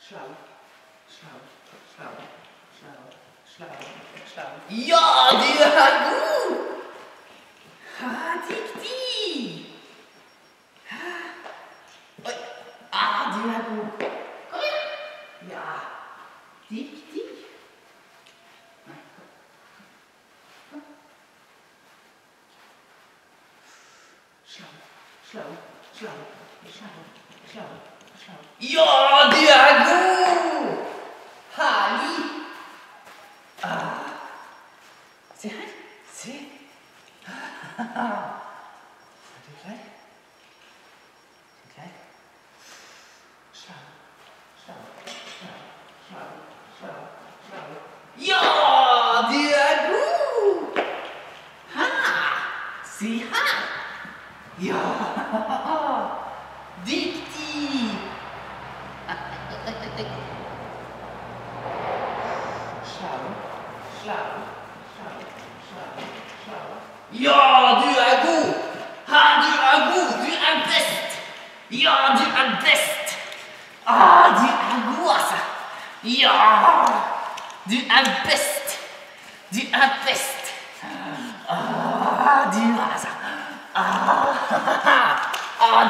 Schlau. Ja, du er god! Ha, diktig! Oi, du er god. Kom igjen! Ja, diktig. Nei, kom. Schlau. Ja, du er god! Herlig! Se her. Se. Er du klar? Schlau. Ja, du er god! Ha! Se her. Ja! Diktig! Schlau. Ja, du er god! Ha, du er god! Du er best! Ja, du er best! Du er god, altså! Ja! Du er best! Du er best! Du, altså!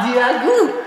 Du er god!